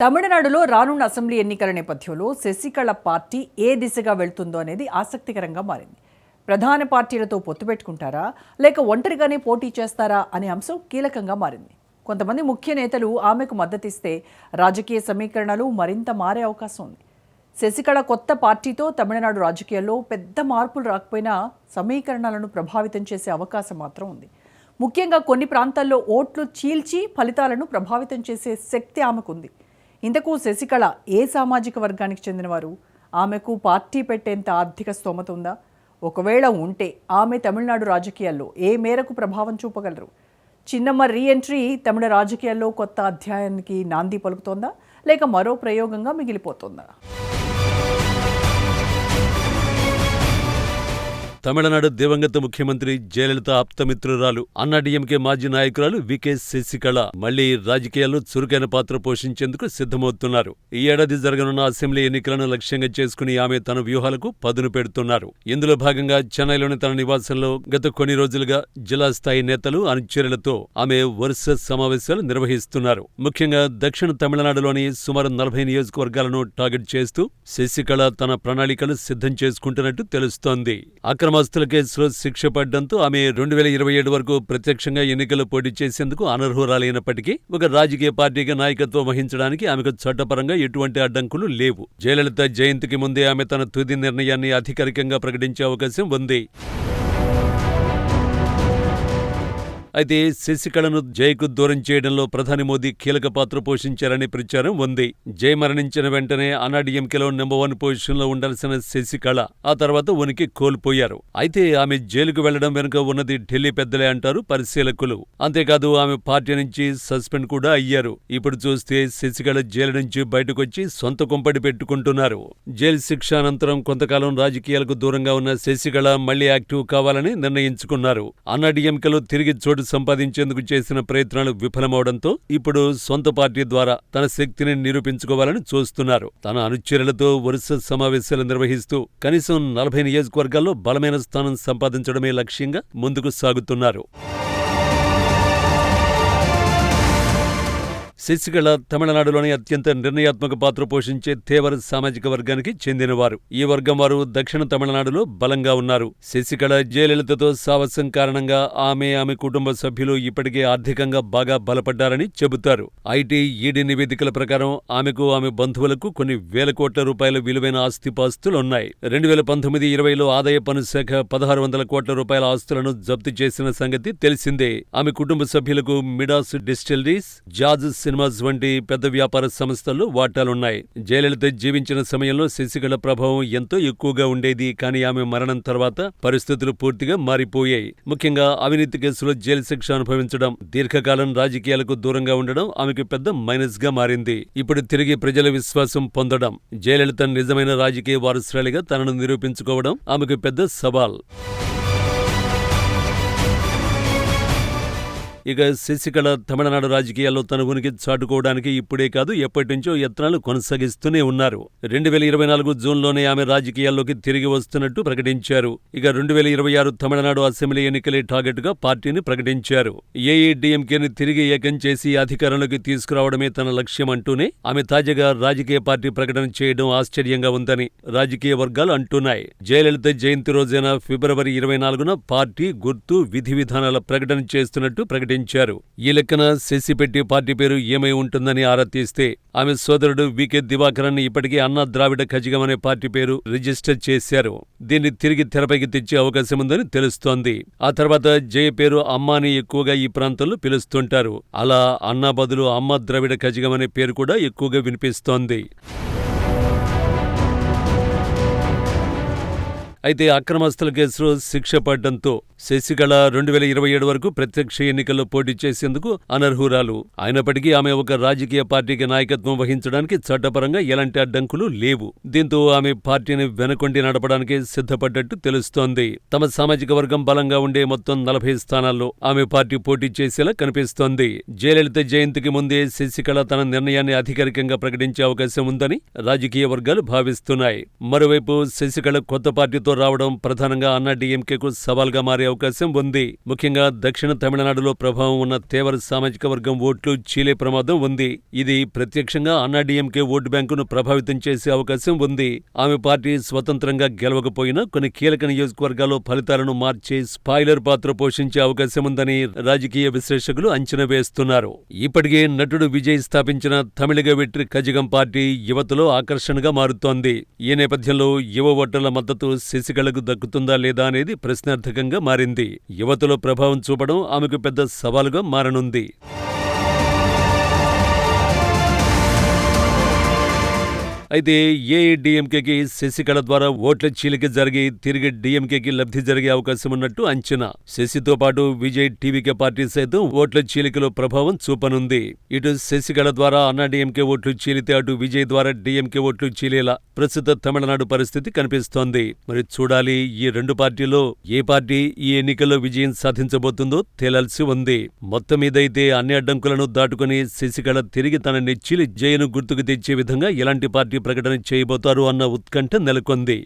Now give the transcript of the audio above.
తమిళనాడులో రానున్న అసెంబ్లీ ఎన్నికల నేపథ్యంలో శశికళ పార్టీ ఏ దిశగా వెళ్తుందో అనేది ఆసక్తికరంగా మారింది. ప్రధాన పార్టీలతో పొత్తు పెట్టుకుంటారా లేక ఒంటరిగానే పోటీ చేస్తారా అనే అంశం కీలకంగా మారింది. కొంతమంది ముఖ్య నేతలు ఆమెకు మద్దతిస్తే రాజకీయ సమీకరణలు మరింత మారే అవకాశం ఉంది. శశికళ కొత్త పార్టీతో తమిళనాడు రాజకీయాల్లో పెద్ద మార్పులు రాకపోయినా సమీకరణాలను ప్రభావితం చేసే అవకాశం మాత్రం ఉంది. ముఖ్యంగా కొన్ని ప్రాంతాల్లో ఓట్లు చీల్చి ఫలితాలను ప్రభావితం చేసే శక్తి ఆమెకుంది. ఇంతకు శశికళ ఏ సామాజిక వర్గానికి చెందినవారు? ఆమెకు పార్టీ పెట్టేంత ఆర్థిక స్తోమత ఉందా? ఒకవేళ ఉంటే ఆమె తమిళనాడు రాజకీయాల్లో ఏ మేరకు ప్రభావం చూపగలరు? చిన్నమ్మ రీఎంట్రీ తమిళ రాజకీయాల్లో కొత్త అధ్యాయానికి నాంది పలుకుతోందా లేక మరో ప్రయోగంగా మిగిలిపోతోందా? తమిళనాడు దివంగత ముఖ్యమంత్రి జయలలిత ఆప్తమిత్రురాలు అన్నాడీఎంకే మాజీ నాయకురాలు వికే శశికళ మళ్లీ రాజకీయాల్లో చురుకైన పాత్ర పోషించేందుకు సిద్ధమవుతున్నారు. ఈ ఏడాది జరగనున్న అసెంబ్లీ ఎన్నికలను లక్ష్యంగా చేసుకుని ఆమె తన వ్యూహాలకు పదును పెడుతున్నారు. ఇందులో భాగంగా చెన్నైలోని తన నివాసంలో గత కొన్ని రోజులుగా జిల్లా స్థాయి నేతలు అనుచరులతో ఆమె వరుస సమావేశాలు నిర్వహిస్తున్నారు. ముఖ్యంగా దక్షిణ తమిళనాడులోని సుమారు 40 నియోజకవర్గాలను టార్గెట్ చేస్తూ శశికళ తన ప్రణాళికలు సిద్ధం చేసుకుంటున్నట్టు తెలుస్తోంది. అక్రమాస్తుల కేసులో శిక్ష పడ్డంతో ఆమె 2027 వరకు ప్రత్యక్షంగా ఎన్నికల్లో పోటీ చేసేందుకు అనర్హురాలైనప్పటికీ ఒక రాజకీయ పార్టీగా నాయకత్వం వహించడానికి ఆమెకు చట్టపరంగా ఎటువంటి అడ్డంకులు లేవు. జయలలిత జయంతికి ముందే ఆమె తన తుది నిర్ణయాన్ని అధికారికంగా ప్రకటించే అవకాశం ఉంది. అయితే శశికళను జైకు దూరం చేయడంలో ప్రధాని మోదీ కీలక పాత్ర పోషించారనే ప్రచారం ఉంది. జై మరణించిన వెంటనే అన్నాడీఎంకేలో నెంబర్ 1 పొజిషన్లో ఉండాల్సిన శశికళ ఆ తర్వాత ఉనికి కోల్పోయారు. అయితే ఆమె జైలుకు వెళ్లడం వెనుక ఉన్నది ఢిల్లీ పెద్దలే అంటారు పరిశీలకులు. అంతేకాదు ఆమె పార్టీ నుంచి సస్పెండ్ కూడా అయ్యారు. ఇప్పుడు చూస్తే శశికళ జైలు నుంచి బయటకొచ్చి సొంత కుంపడి పెట్టుకుంటున్నారు. జైలు శిక్ష అనంతరం కొంతకాలం రాజకీయాలకు దూరంగా ఉన్న శశికళ మళ్లీ యాక్టివ్ కావాలని నిర్ణయించుకున్నారు. అన్నాడీఎంకేలో తిరిగి చోటు సంపాదించేందుకు చేసిన ప్రయత్నాలు విఫలమవడంతో ఇప్పుడు సొంత పార్టీ ద్వారా తన శక్తిని నిరూపించుకోవాలని చూస్తున్నారు. తన అనుచరులతో వరుస సమావేశాలు నిర్వహిస్తూ కనీసం 40 నియోజకవర్గాల్లో బలమైన స్థానం సంపాదించడమే లక్ష్యంగా ముందుకు సాగుతున్నారు. శశికళ తమిళనాడులోని అత్యంత నిర్ణయాత్మక పాత్ర పోషించే తేవర సామాజిక వర్గానికి చెందినవారు. ఈ వర్గం వారు దక్షిణ తమిళనాడులో బలంగా ఉన్నారు. శశికళ జయలలితతో సావాసం కారణంగా ఆమె కుటుంబ సభ్యులు ఇప్పటికే ఆర్థికంగా బాగా బలపడ్డారని చెబుతారు. ఐటీ, ఈడీ నివేదికల ప్రకారం ఆమెకు ఆమె బంధువులకు కొన్ని వేల కోట్ల రూపాయల విలువైన ఆస్తిపాస్తులున్నాయి. 2019-20లో ఆదాయ పన్ను శాఖ 1600 కోట్ల రూపాయల ఆస్తులను జప్తు చేసిన సంగతి తెలిసిందే. ఆమె కుటుంబ సభ్యులకు మిడాస్ డిస్టిలరీస్, జాజ్ సినిమాస్ వంటి పెద్ద వ్యాపార సంస్థల్లో వాటాలున్నాయి. జయలలిత జీవించిన సమయంలో శశికళ ప్రభావం ఎంతో ఎక్కువగా ఉండేది. కానీ ఆమె మరణం తర్వాత పరిస్థితులు పూర్తిగా మారిపోయాయి. ముఖ్యంగా అవినీతి కేసులో జైలు శిక్ష అనుభవించడం, దీర్ఘకాలం రాజకీయాలకు దూరంగా ఉండడం ఆమెకు పెద్ద మైనస్ గా మారింది. ఇప్పుడు తిరిగి ప్రజల విశ్వాసం పొందడం, జయలలిత నిజమైన రాజకీయ వారసురాలిగా తనను నిరూపించుకోవడం ఆమెకు పెద్ద సవాల్. ఇక శశికళ తమిళనాడు రాజకీయాల్లో తన ఉనికి చాటుకోవడానికి ఇప్పుడే కాదు ఎప్పటినుంచో యత్నాలు కొనసాగిస్తూనే ఉన్నారు. 2024 జూన్లోనే ఆమె రాజకీయాల్లోకి తిరిగి వస్తున్నట్టు ప్రకటించారు. ఇక 2026 తమిళనాడు అసెంబ్లీ ఎన్నికలే టార్గెట్గా పార్టీని ప్రకటించారు. ఏఐడీఎంకేని తిరిగి ఏకం చేసి అధికారంలోకి తీసుకురావడమే తన లక్ష్యం అంటూనే ఆమె తాజాగా రాజకీయ పార్టీ ప్రకటన చేయడం ఆశ్చర్యంగా ఉందని రాజకీయ వర్గాలు అంటున్నాయి. జయలలిత జయంతి రోజైన ఫిబ్రవరి 24న పార్టీ గుర్తు, విధి విధానాల ప్రకటన చేస్తున్నట్టు ప్రకటించారు. ఈ లెక్కన శశి పెట్టి పార్టీ పేరు ఏమై ఉంటుందని ఆరా తీస్తే ఆమె సోదరుడు వికే దివాకరన్ ఇప్పటికే అన్నా ద్రావిడ కజగం అనే పార్టీ పేరు రిజిస్టర్ చేశారు. దీన్ని తిరిగి తెరపైకి తెచ్చే అవకాశం ఉందని తెలుస్తోంది. ఆ తర్వాత జయ పేరు అమ్మ అని ఎక్కువగా ఈ ప్రాంతంలో పిలుస్తుంటారు. అలా అన్నా బదులు అమ్మ ద్రావిడ కజగం అనే పేరు కూడా ఎక్కువగా వినిపిస్తోంది. అయితే అక్రమాస్తుల కేసులో శిక్ష పడ్డంతో శశికళ 2027 వరకు ప్రత్యక్ష ఎన్నికల్లో పోటీ చేసేందుకు అనర్హురాలు. అయినప్పటికీ ఆమె ఒక రాజకీయ పార్టీకి నాయకత్వం వహించడానికి చట్టపరంగా ఎలాంటి అడ్డంకులు లేవు. దీంతో ఆమె పార్టీని వెనకొండి నడపడానికి సిద్ధపడ్డట్టు తెలుస్తోంది. తమ సామాజిక వర్గం బలంగా ఉండే మొత్తం 40 స్థానాల్లో ఆమె పార్టీ పోటీ చేసేలా కనిపిస్తోంది. జయలలిత జయంతికి ముందే శశికళ తన నిర్ణయాన్ని అధికారికంగా ప్రకటించే అవకాశం ఉందని రాజకీయ వర్గాలు భావిస్తున్నాయి. మరోవైపు శశికళ కొత్త పార్టీతో ఓట్లతో రావడం ప్రధానంగా అన్నాడీఎంకేకు సవాల్గా మారే అవకాశం ఉంది. ముఖ్యంగా దక్షిణ తమిళనాడులో ప్రభావం ఉన్న తేవర్ సామాజిక వర్గం ఓట్లు చీలే ప్రమాదం ఉంది. ఇది ప్రత్యక్షంగా అన్నాడీఎంకే ఓటు బ్యాంకును ప్రభావితం చేసే అవకాశం ఉంది. ఆమె పార్టీ స్వతంత్రంగా గెలవకపోయినా కొన్ని కీలక నియోజకవర్గాల్లో ఫలితాలను మార్చే స్పాయిలర్ పాత్ర పోషించే అవకాశం ఉందని రాజకీయ విశ్లేషకులు అంచనా వేస్తున్నారు. ఇప్పటికే నటుడు విజయ్ స్థాపించిన తమిళగ వెట్రి కజగం పార్టీ యువతలో ఆకర్షణగా మారుతోంది. ఈ నేపథ్యంలో యువ ఓటర్ల మద్దతు శశికళకు దక్కుతుందా లేదా అనేది ప్రశ్నార్థకంగా మారింది. యువతలో ప్రభావం చూపడం ఆమెకు పెద్ద సవాలుగా మారనుంది. అయితే ఏఐడీఎంకేకి శశికళ ద్వారా ఓట్ల చీలిక జరిగి తిరిగి డీఎంకేకి లబ్ధి జరిగే అవకాశం ఉన్నట్టు అంచనా. శశితో పాటు విజయ్ టీవీకే పార్టీ సైతం ఓట్ల చీలికలో ప్రభావం చూపనుంది. ఇటు శశికళ ద్వారా అన్నాడీఎంకే ఓట్లు చీలితే అటు విజయ్ ద్వారా డీఎంకే ఓట్లు చీలేలా ప్రస్తుత తమిళనాడు పరిస్థితి కనిపిస్తోంది. మరి చూడాలి, ఈ రెండు పార్టీలో ఏ పార్టీ ఈ ఎన్నికల్లో విజయం సాధించబోతుందో తేలాల్సి ఉంది. మొత్తం మీదైతే అన్ని అడ్డంకులను దాటుకుని శశికళ తిరిగి తన నెచ్చిలి జయను గుర్తుకు తెచ్చే విధంగా ఎలాంటి పార్టీ ప్రకటన చేయబోతారు అన్న ఉత్కంఠ నెలకొంది.